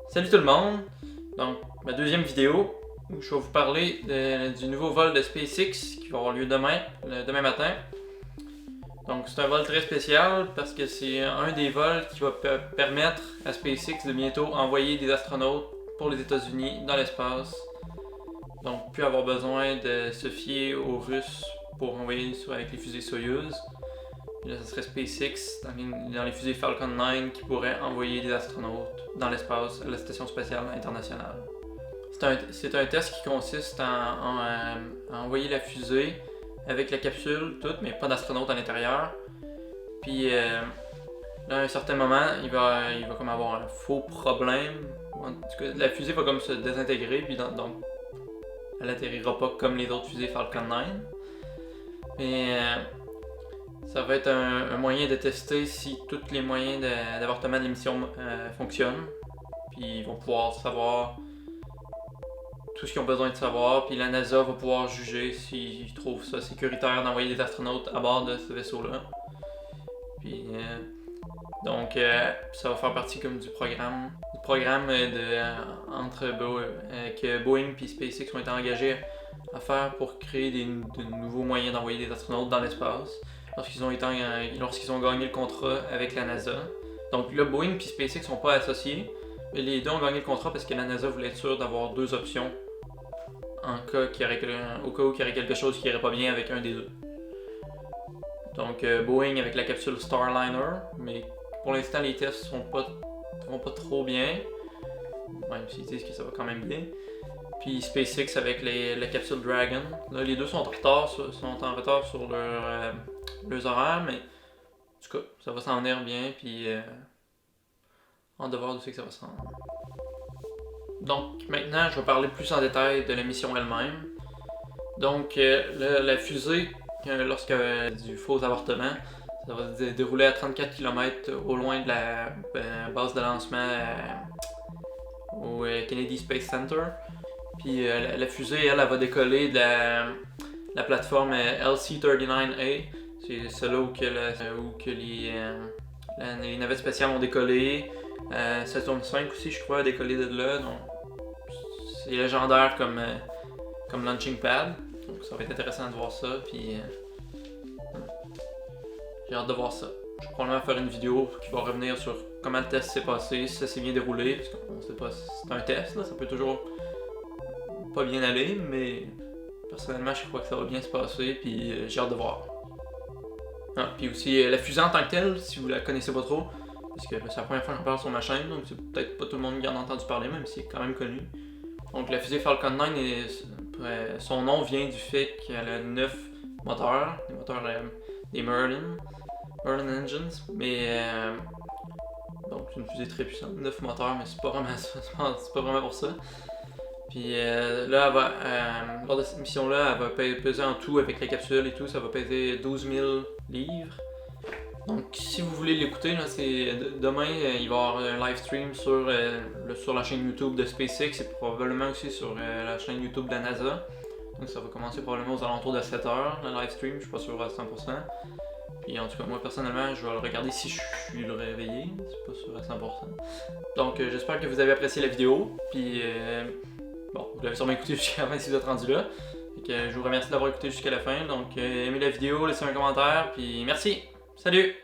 Salut tout le monde! Donc, ma deuxième vidéo où je vais vous parler du nouveau vol de SpaceX qui va avoir lieu demain matin. Donc, c'est un vol très spécial parce que c'est un des vols qui va permettre à SpaceX de bientôt envoyer des astronautes pour les États-Unis dans l'espace. Donc, plus avoir besoin de se fier aux Russes pour envoyer avec les fusées Soyuz. Et là, ce serait SpaceX dans les fusées Falcon 9 qui pourrait envoyer des astronautes dans l'espace à la Station spatiale internationale. C'est un test qui consiste à envoyer la fusée avec la capsule toute, mais pas d'astronaute à l'intérieur. Puis là, à un certain moment, il va comme avoir un faux problème. En tout cas, la fusée va comme se désintégrer, puis donc elle atterrira pas comme les autres fusées Falcon 9. Mais ça va être un moyen de tester si tous les moyens d'avortement de l'émission fonctionnent. Puis ils vont pouvoir savoir tout ce qu'ils ont besoin de savoir. Puis la NASA va pouvoir juger s'ils trouvent ça sécuritaire d'envoyer des astronautes à bord de ce vaisseau-là. Puis donc ça va faire partie comme du programme que Boeing et SpaceX ont été engagés à faire pour créer de nouveaux moyens d'envoyer des astronautes dans l'espace lorsqu'ils ont gagné le contrat avec la NASA. Donc là, Boeing et SpaceX sont pas associés, mais les deux ont gagné le contrat parce que la NASA voulait être sûre d'avoir deux options au cas où il y aurait quelque chose qui irait pas bien avec un des deux. Donc Boeing avec la capsule Starliner, mais pour l'instant les tests vont pas trop bien, même s'ils disent que ça va quand même bien. Puis SpaceX avec la capsule Dragon. Là, les deux sont en retard sur leurs horaires, mais en tout cas, ça va s'en venir bien, puis en devoir de ce que ça va s'en venir. Donc maintenant, je vais parler plus en détail de la mission elle-même. Donc la fusée, lorsqu'il y a du faux avortement, ça va se dérouler à 34 km au loin de la base de lancement au Kennedy Space Center. Puis la fusée, elle va décoller de la plateforme LC-39A. C'est celle-là où les navettes spatiales ont décollé. Saturn V aussi, je crois, a décollé de là. Donc, c'est légendaire comme launching pad. Donc ça va être intéressant de voir ça. Puis j'ai hâte de voir ça. Je vais probablement faire une vidéo qui va revenir sur comment le test s'est passé, si ça s'est bien déroulé. Parce qu'on sait pas, c'est un test, là, ça peut toujours pas bien aller, mais personnellement je crois que ça va bien se passer, puis j'ai hâte de voir. Ah, puis aussi la fusée en tant que telle, si vous la connaissez pas trop, parce que c'est la première fois que j'en parle sur ma chaîne, donc c'est peut-être pas tout le monde qui en a entendu parler, même si c'est quand même connu. Donc la fusée Falcon 9, son nom vient du fait qu'elle a 9 moteurs, des moteurs des Merlin Engines, mais donc c'est une fusée très puissante, 9 moteurs, mais c'est pas vraiment ça, c'est pas vraiment pour ça. Puis là, lors de cette mission-là, elle va peser en tout avec la capsule et tout, ça va peser 12 000 livres. Donc si vous voulez l'écouter, demain, il va y avoir un live stream sur la chaîne YouTube de SpaceX et probablement aussi sur la chaîne YouTube de la NASA. Donc ça va commencer probablement aux alentours de 7h, le live stream, je suis pas sûr à 100%. Puis en tout cas, moi personnellement, je vais le regarder si je suis le réveillé, c'est pas sûr à 100%. Donc j'espère que vous avez apprécié la vidéo, puis bon, vous l'avez sûrement écouté jusqu'à la fin si vous êtes rendu là. Je vous remercie d'avoir écouté jusqu'à la fin. Donc, aimez la vidéo, laissez un commentaire, puis merci! Salut!